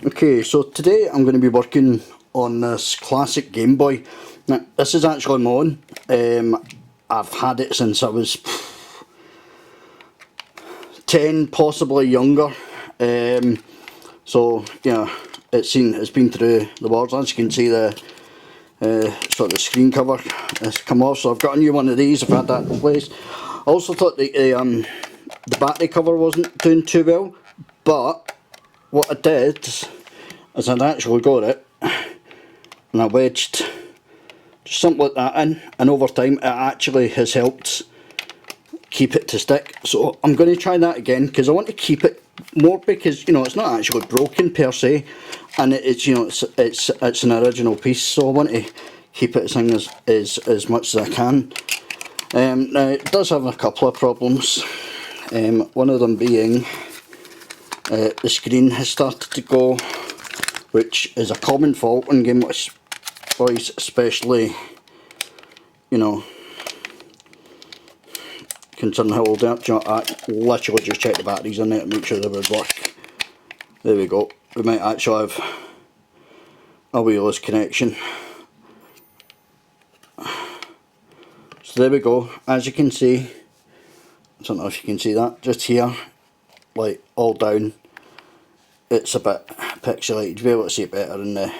Okay, so today I'm going to be working on this classic Game Boy. Now, this is actually my own. I've had it since I was 10, possibly younger. So yeah, it's been through the wars. As you can see, the sort of screen cover has come off. So I've got a new one of these. I've had that in place. I also thought the battery cover wasn't doing too well, but what I did is I'd actually got it and I wedged just something like that in, and over time it actually has helped keep it to stick. So I'm going to try that again because I want to keep it more, because it's not actually broken per se, and it's it's an original piece, so I want to keep it as much as I can. Now it does have a couple of problems, one of them being the screen has started to go, which is a common fault in Game Boys, especially considering how old they are. I literally just checked the batteries in there to make sure they would work. There we go. We might actually have a wireless connection. So there we go. As you can see, I don't know if you can see that, just here, like all down, it's a bit pixelated. You'll be able to see it better in there,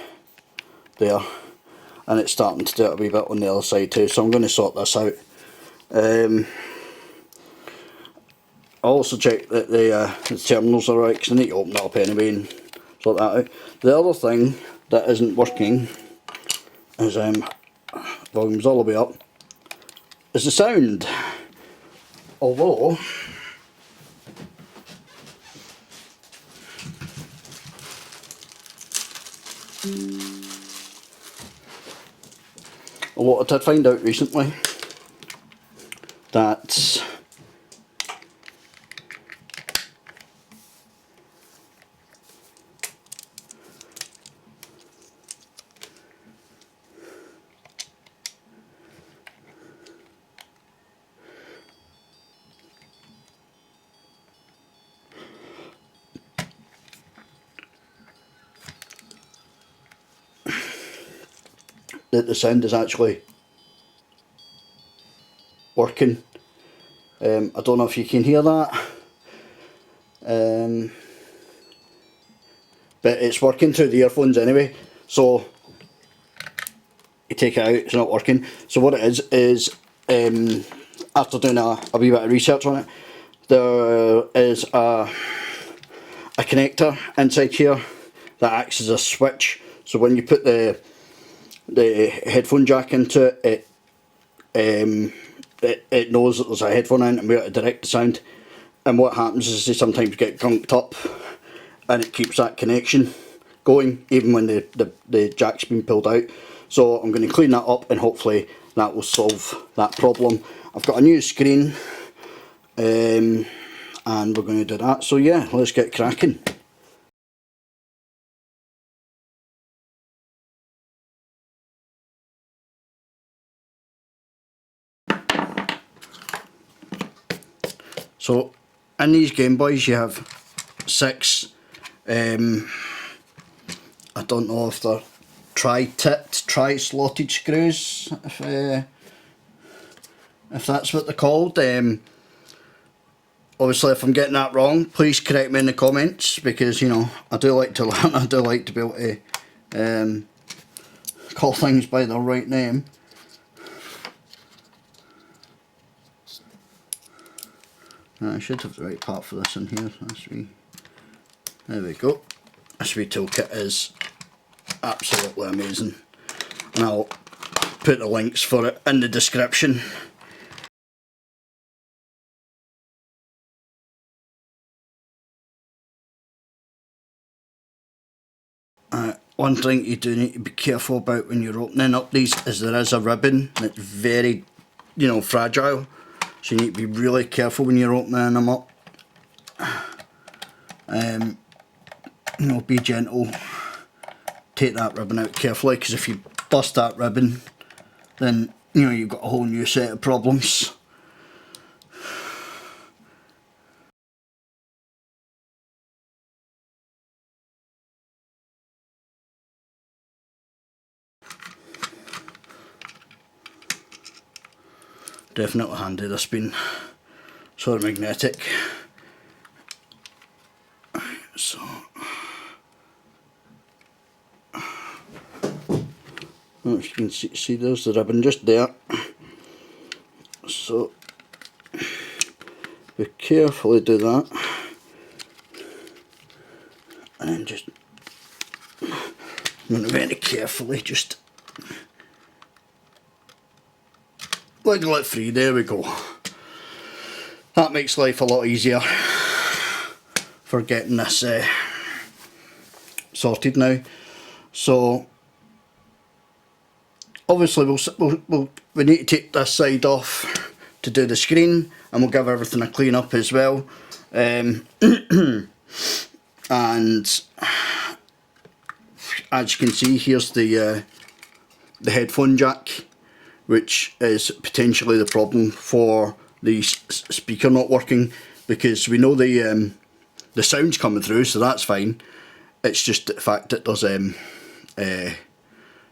and it's starting to do it a wee bit on the other side too, so I'm going to sort this out. I also checked that the terminals are right, because I need to open it up anyway and sort that out. The other thing that isn't working is, volume's all the way up, is the sound. Although what I did find out recently, that the sound is actually working. I don't know if you can hear that, but it's working through the earphones anyway. So you take it out, it's not working. So what it is after doing a wee bit of research on it, there is a connector inside here that acts as a switch. So when you put the headphone jack into it, it knows that there's a headphone in and where to direct the sound. And what happens is they sometimes get gunked up, and it keeps that connection going even when the jack's been pulled out. So I'm going to clean that up, and hopefully that will solve that problem. I've got a new screen, and we're going to do that. So yeah, let's get cracking. So in these Game Boys you have 6, I don't know if they're tri-tipped, tri-slotted screws, if that's what they're called. Obviously if I'm getting that wrong, please correct me in the comments, because I do like to learn. I do like to be able to call things by their right name. I should have the right part for this in here. There we go. This wee toolkit is absolutely amazing, and I'll put the links for it in the description. One thing you do need to be careful about when you're opening up these is there is a ribbon that's very fragile, so you need to be really careful when you're opening them up. Be gentle, take that ribbon out carefully, because if you bust that ribbon, then you've got a whole new set of problems. definitely handy, this being sort of magnetic. So as you can see there's the ribbon just there. So we carefully do that, and then just very carefully just wiggle it free. There we go. That makes life a lot easier for getting this sorted now. So obviously we need to take this side off to do the screen, and we'll give everything a clean up as well. And as you can see, here's the headphone jack, which is potentially the problem for the speaker not working, because we know the sound's coming through, so that's fine. It's just the fact that there's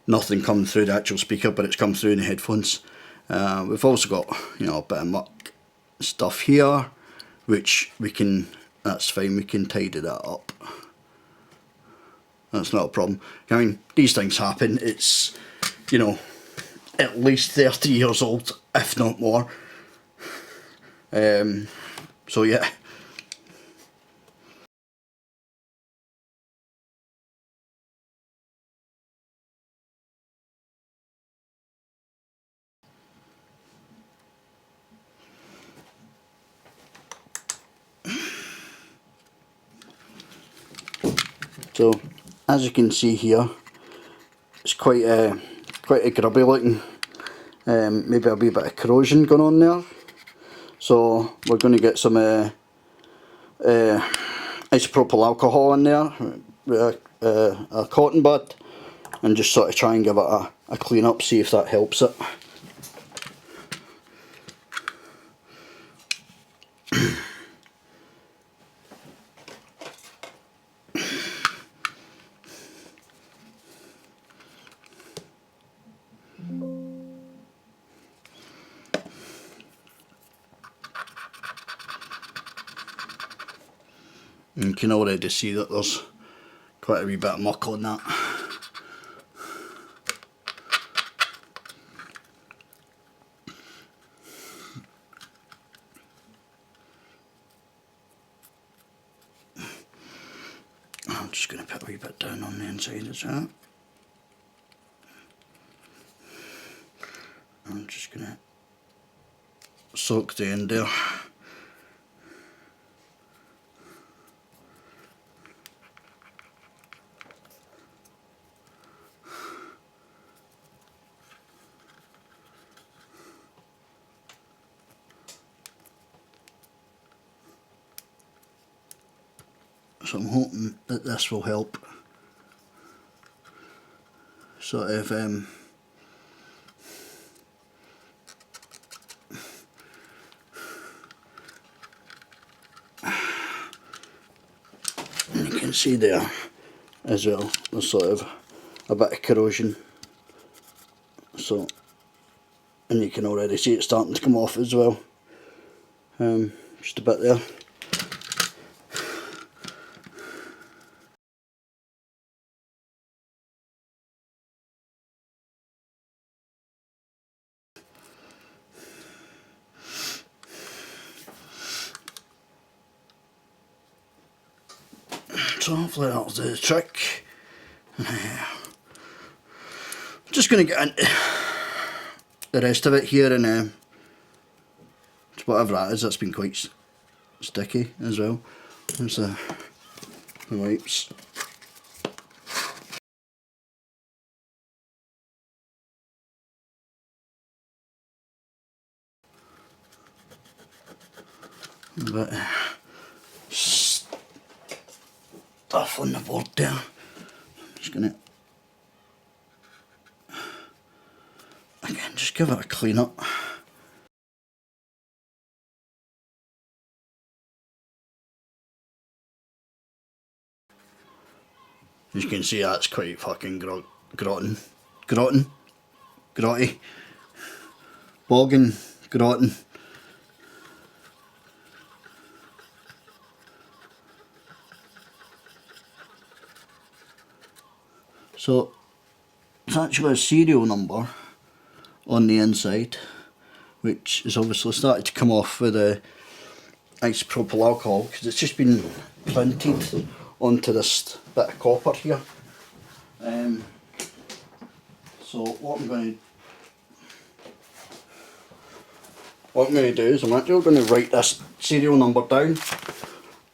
nothing coming through the actual speaker, but it's come through in the headphones. We've also got, you know, a bit of muck stuff here, which we can, that's fine, we can tidy that up. That's not a problem. I mean, these things happen. It's, you know, at least 30 years old, if not more. So yeah. So as you can see here, it's quite a grubby looking. Maybe a wee bit of corrosion going on there. So we're going to get some isopropyl alcohol in there with a cotton bud, and just sort of try and give it a clean up, see if that helps it. And you can already see that there's quite a wee bit of muck on that. I'm just going to put a wee bit down on the inside as well. I'm just going to soak the end there. So I'm hoping that this will help sort of and you can see there as well, there's sort of a bit of corrosion. So, and you can already see it starting to come off as well. Just a bit there. So hopefully that'll do the trick. Just going to get into the rest of it here, and whatever that is, that's been quite sticky as well. There's the wipes. A bit of stuff on the board there. I'm just going to, again, just give it a clean up. As you can see, that's quite fucking grotty, bogging, grotting. So it's actually a serial number on the inside, which is obviously started to come off with the isopropyl alcohol because it's just been printed onto this bit of copper here. So what I'm going to do is I'm actually going to write this serial number down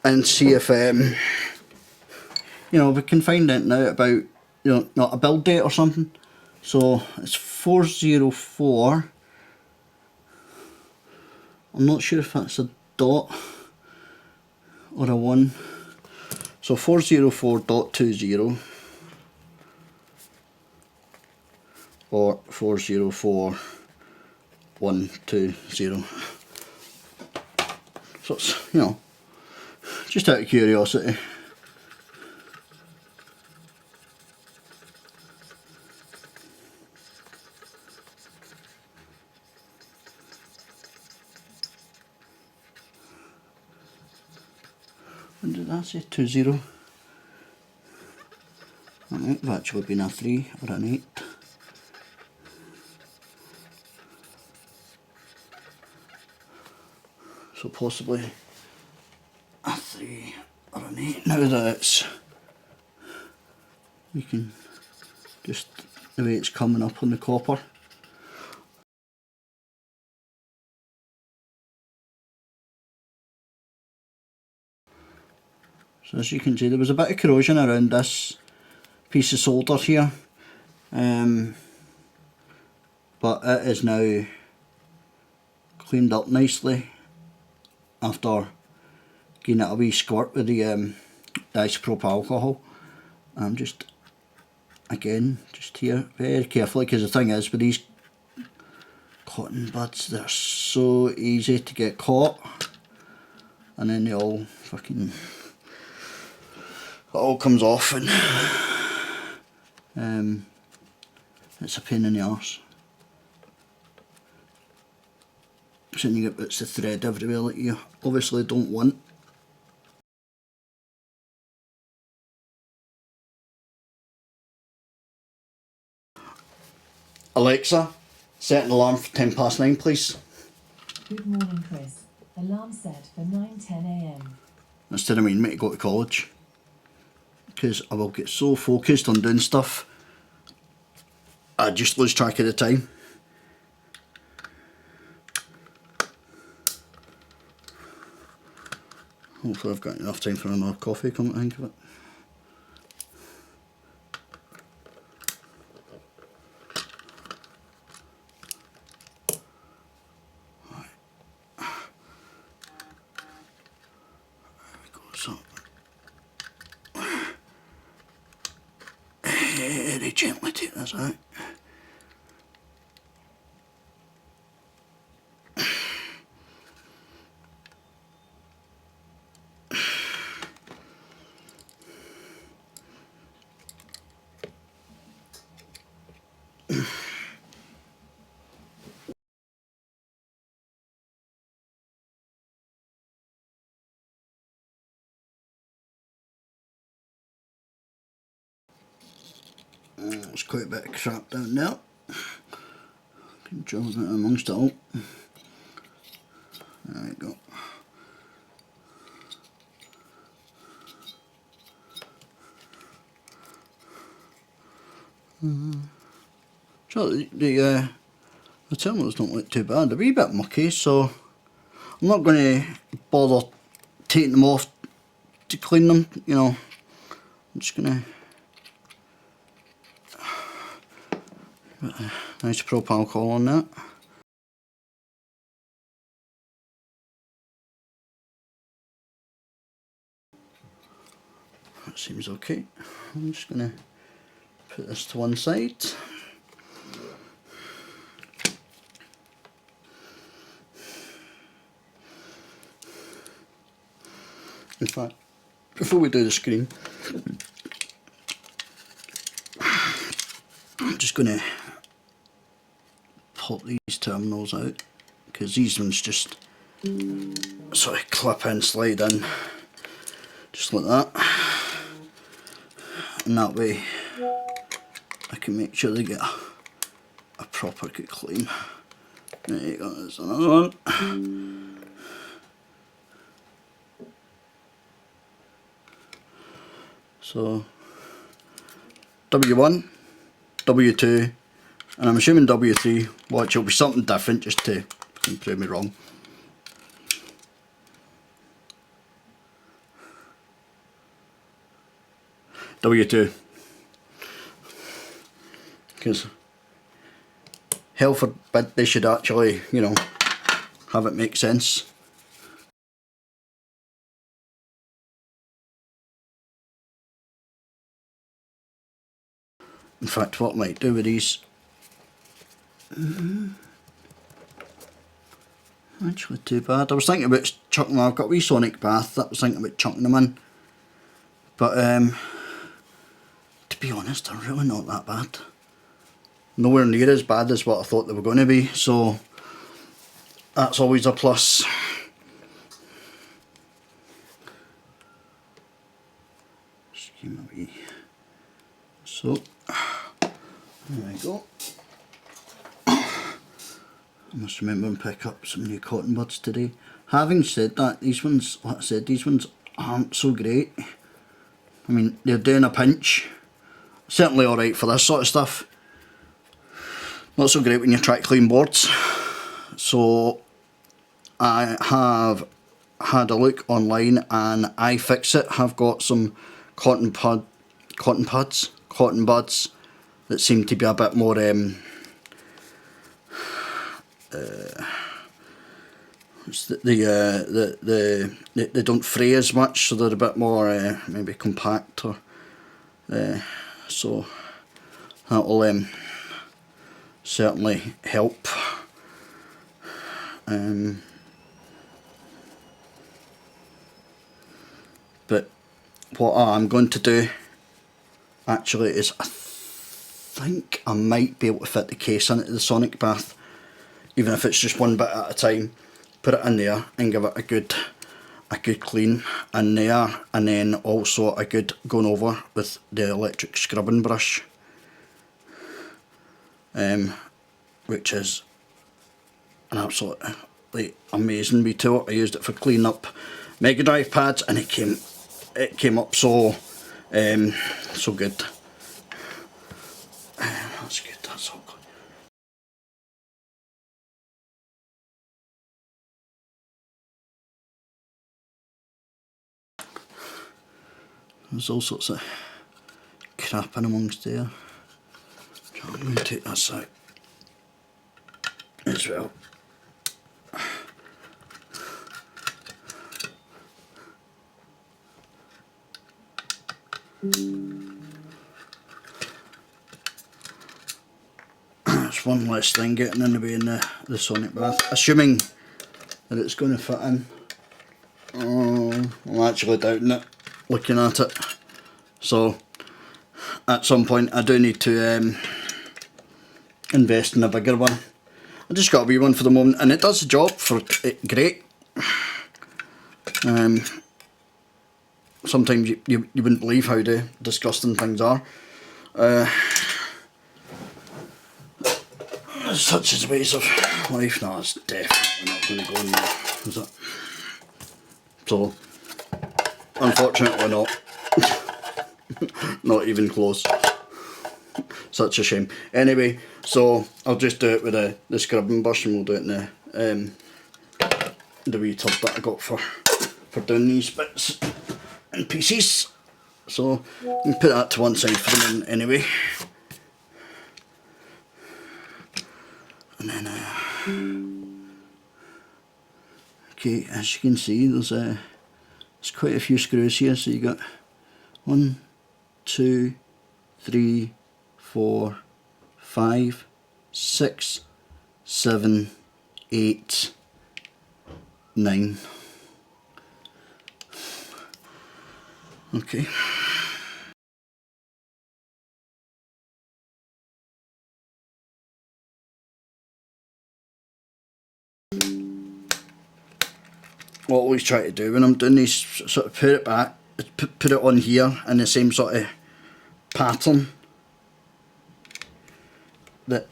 and see if you know, we can find it out about, you know, not a build date or something. So it's 404. I'm not sure if that's a dot or a 1. So 404.20 or 404.120. So it's, you know, just out of curiosity. When did I say 20? That might have actually been a 3 or an 8. So possibly a 3 or an 8. Now that it's, you can just, the way it's coming up on the copper. So as you can see, there was a bit of corrosion around this piece of solder here, but it is now cleaned up nicely after giving it a wee squirt with the isopropyl alcohol. I'm just, again, just here very carefully, because the thing is with these cotton buds, they're so easy to get caught, and then they all fucking, it all comes off, and it's a pain in the arse. So then you get bits of thread everywhere that you obviously don't want. Alexa, set an alarm for 9:10 please. Good morning, Chris. Alarm set for 9:10 AM. Instead of meaning me to go to college, because I will get so focused on doing stuff I just lose track of the time. Hopefully I've got enough time for another coffee, come to think of it. There we go, so very gently take this out. There's quite a bit of crap down there. Can juggle it amongst it all. There we go. So the terminals don't look too bad. They're a wee bit mucky, so I'm not going to bother taking them off to clean them, you know. I'm just going to put a nice propyl alcohol on that. That seems okay. I'm just going to put this to one side. In fact, before we do the screen, I'm just going to pop these terminals out, because these ones just sort of clip in, slide in, just like that, and that way I can make sure they get a proper good clean. There you go, there's another one. So W1, W2, and I'm assuming W3, watch, it'll be something different just to prove me wrong. W2, because hell forbid they should actually, you know, have it make sense. In fact, what I might do with these, actually too bad. I was thinking about chucking them. I've got a wee sonic bath that I was thinking about chucking them in, but to be honest, they're really not that bad. Nowhere near as bad as what I thought they were going to be, so that's always a plus. Just give me a wee. So there we go. I must remember and pick up some new cotton buds today. Having said that, these ones, like I said, these ones aren't so great. I mean, they're doing a pinch. Certainly alright for this sort of stuff. Not so great when you try to clean boards. So I have had a look online and iFixit have got some cotton buds that seem to be a bit more they don't fray as much, so they're a bit more maybe compact, or so that will certainly help. But what I'm going to do actually is I think I might be able to fit the case into the sonic bath, even if it's just one bit at a time. Put it in there and give it a good clean in there, and then also a good going over with the electric scrubbing brush, which is an absolutely amazing wee tool. I used it for cleaning up Mega Drive pads, and it came up so so good. That's good. That's all good. There's all sorts of crap in amongst there. I'm going to take this out as well. That's one less thing getting in the way in the sonic bath, assuming that it's going to fit in. I'm actually doubting it, looking at it. So at some point I do need to invest in a bigger one. I just got a wee one for the moment, and it does the job for it great. Sometimes you wouldn't believe how disgusting things are. Such is the ways of life. No, it's definitely not going to go in there, is it? So, unfortunately not. Not even close. Such a shame. Anyway, so I'll just do it with the scrubbing brush, and we'll do it in the wee tub that I got for doing these bits and pieces. So you can put that to one side for the moment anyway. And then okay, as you can see, there's quite a few screws here. So you got 1, 2, 3, 4, 5, 6, 7, 8, 9. Okay. what I always try to do when I'm doing these, sort of put it back, put it on here in the same sort of pattern that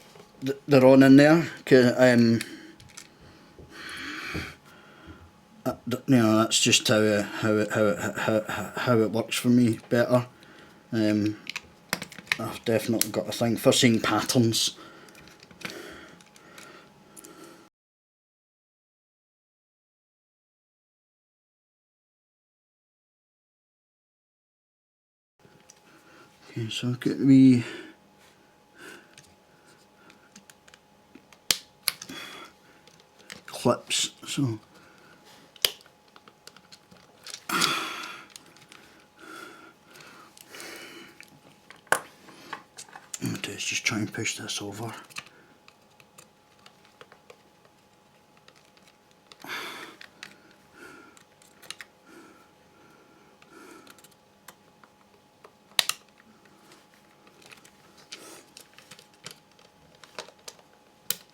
they're on in there. You know, that's just how it works for me better. I've definitely got a thing for seeing patterns. Okay, so I've got wee clips, so what I'm going to do is just try and push this over.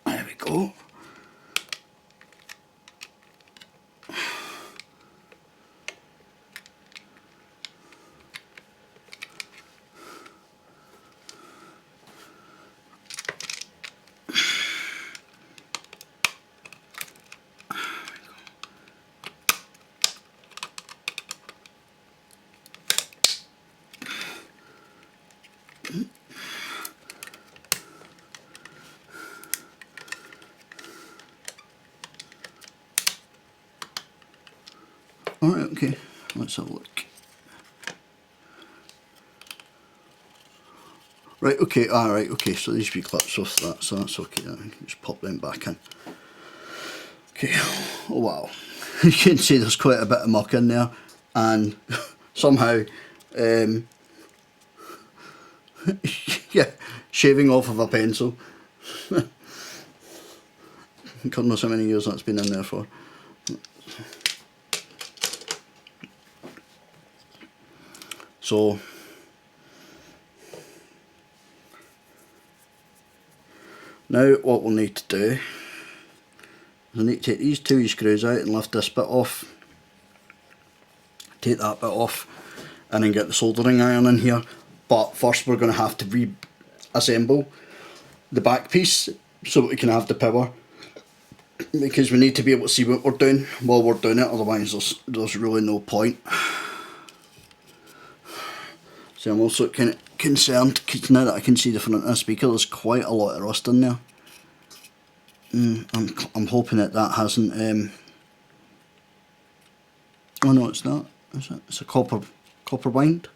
There we go. Alright, okay, let's have a look. Right, okay, alright, okay, so these wee clips off that, so that's okay, I can just pop them back in. Okay, oh wow, you can see there's quite a bit of muck in there, and somehow, yeah, shaving off of a pencil. God knows how many years that's been in there for. So, now what we'll need to do is I need to take these two screws out and lift this bit off, take that bit off, and then get the soldering iron in here. But first we're going to have to reassemble the back piece so that we can have the power, because we need to be able to see what we're doing while we're doing it, otherwise there's really no point. So I'm also kind of concerned because now that I can see the front of the speaker, there's quite a lot of rust in there. I'm hoping that hasn't. Oh no, it's not. It's a copper wind.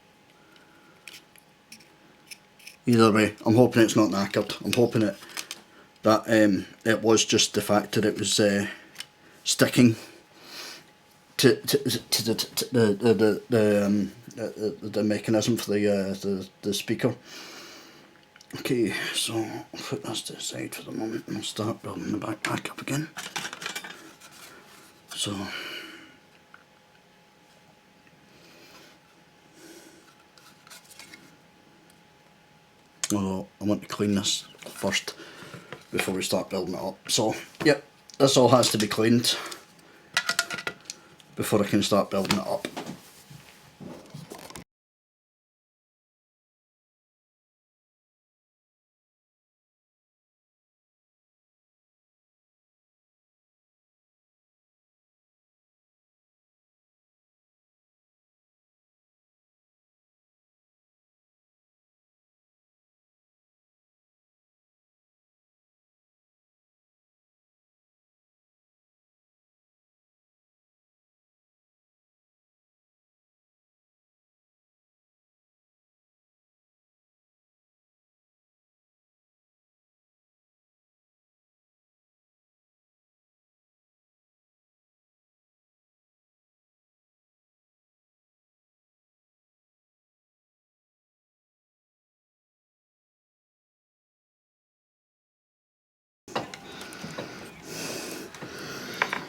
Either way, I'm hoping it's not knackered. I'm hoping that it was just the fact that it was sticking to the mechanism for the speaker. Okay, so I'll put this to the side for the moment and I'll start building the back up again. So although I want to clean this first before we start building it up. So yep, this all has to be cleaned before I can start building it up.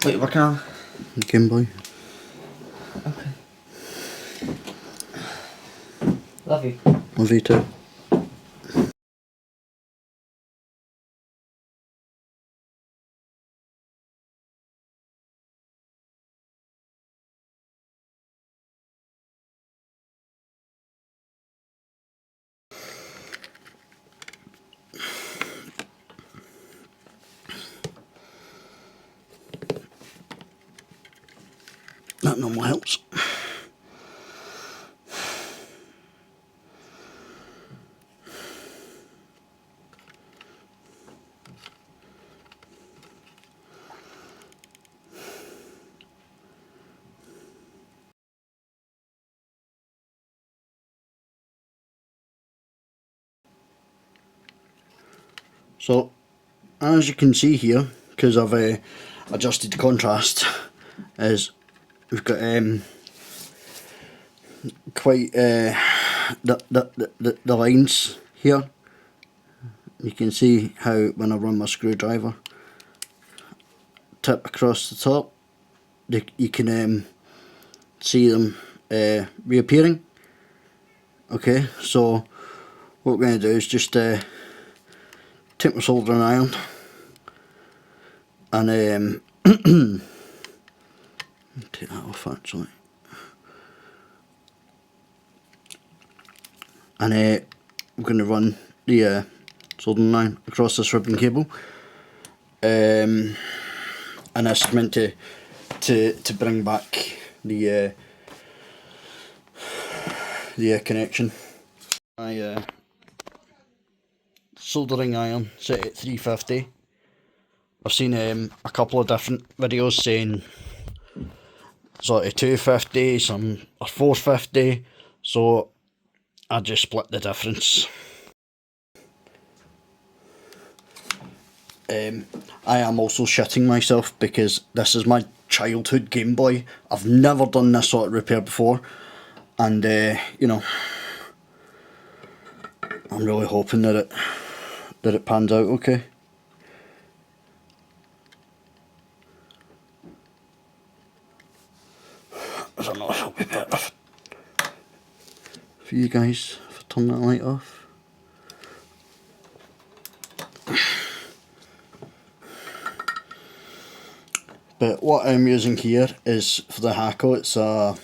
What are you working on? Game Boy. Okay. Love you. Love you too. normally helps. So, as you can see here, because I've adjusted the contrast, is we've got quite the lines here. You can see how when I run my screwdriver tip across the top, you can see them reappearing. Okay, so what we're going to do is just take my soldering iron and take that off actually, and we're going to run the soldering iron across this ribbon cable, and this is meant to bring back the connection. My soldering iron set at 350. I've seen a couple of different videos saying sort of 250, some are 450, so I just split the difference. I am also shitting myself because this is my childhood Game Boy. I've never done this sort of repair before, and you know, I'm really hoping that it pans out okay. I don't know if it'll be better for you guys if I turn that light off. But what I'm using here is for the Hakko, it's a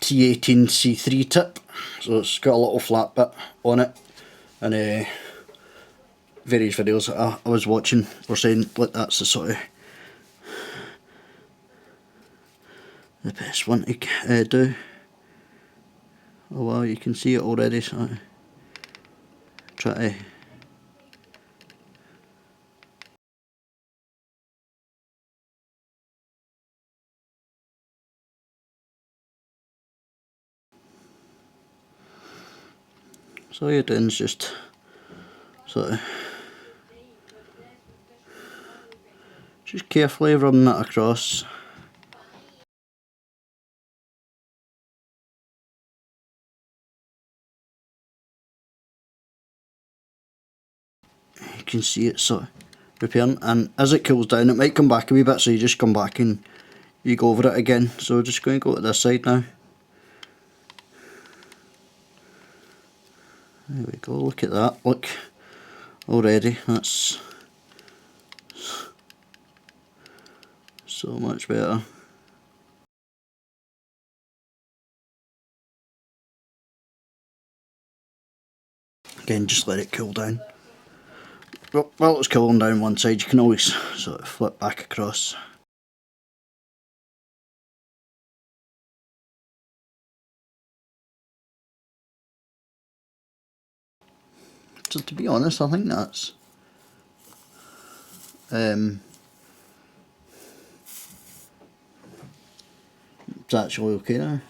T18C3 tip, so it's got a little flat bit on it, and various videos that I was watching were saying like that's the sort of the best one to do. Oh wow, you can see it already, so I try to so all you're doing is just sort of just carefully rubbing that across. You can see it sort of repairing, and as it cools down it might come back a wee bit, so you just come back and you go over it again. So we're just going to go to this side now. There we go, look at that, look, already, that's so much better. Again, just let it cool down. Well, while it's cooling down one side, you can always sort of flip back across. So to be honest, I think that's it's actually okay now.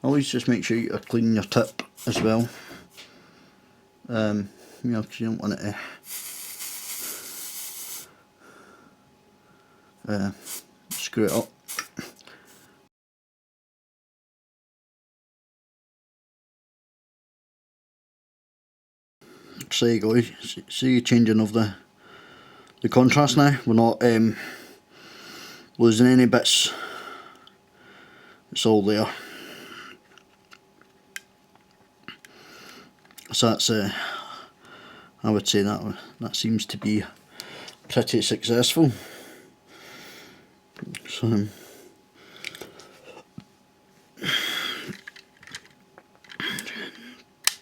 Always just make sure you're cleaning your tip as well. You know, because you don't want it to screw it up. So there you go, see changing of the contrast now. We're not losing any bits, it's all there. So that's I would say that seems to be pretty successful. So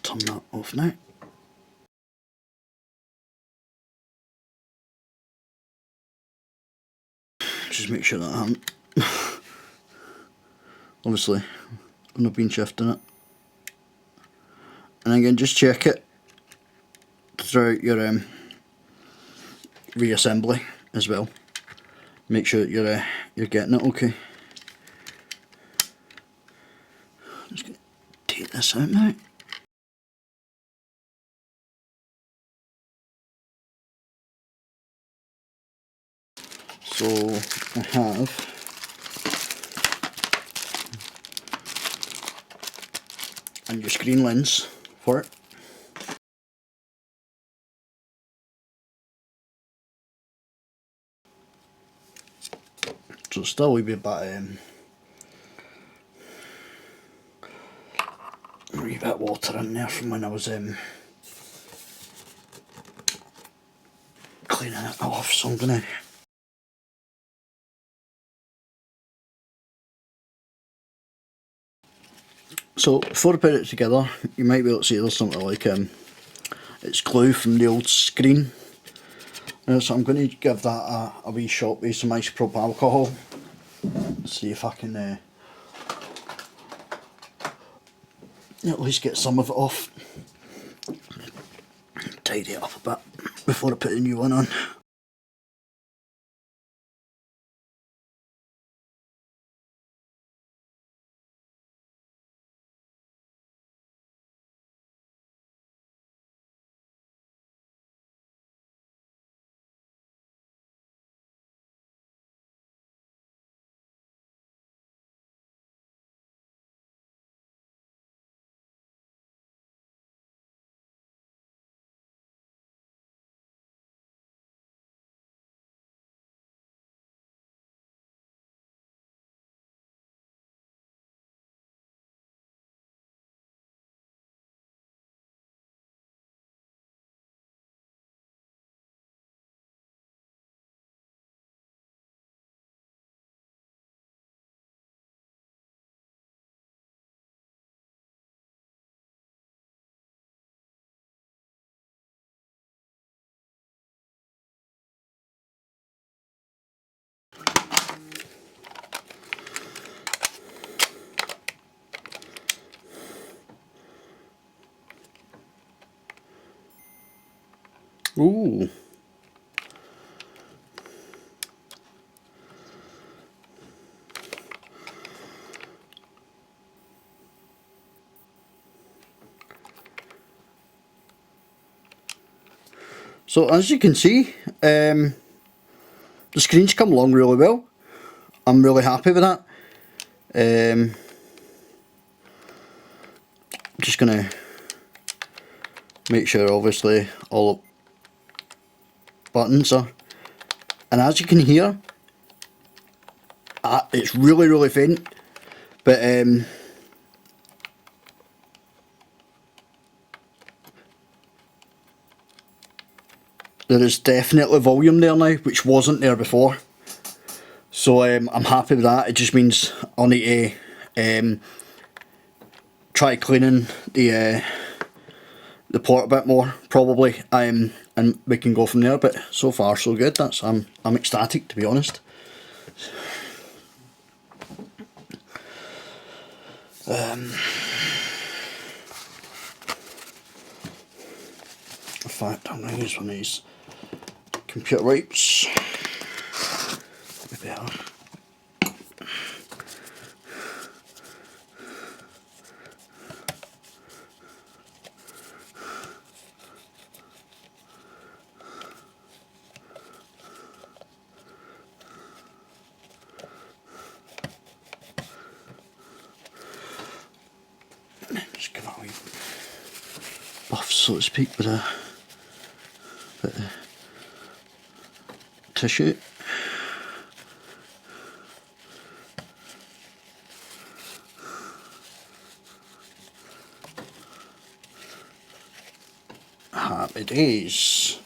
turn that off now. Just make sure that I haven't. Obviously, I've not been shifting it. And again, just check it throughout your reassembly as well. Make sure that you're getting it okay. I'm just going to take this out now. So I have and your screen lens for it. So still a wee bit of water in there from when I was cleaning it off, so I'm gonna so before I put it together, you might be able to see there's something like it's glue from the old screen. So I'm going to give that a wee shot with some isopropyl alcohol. See if I can at least get some of it off. Tidy it up a bit before I put the new one on. Ooh. So as you can see, the screen's come along really well. I'm really happy with that. Just gonna make sure obviously all the buttons are, and as you can hear, it's really faint, but there is definitely volume there now, which wasn't there before. So I'm happy with that. It just means I'll need to try cleaning the port a bit more, probably, and we can go from there. But so far so good. I'm ecstatic, to be honest. In fact, I'm going to use one of these computer wipes. Maybe I'll just give it a wee buff, so to speak, with a bit of tissue. Happy days.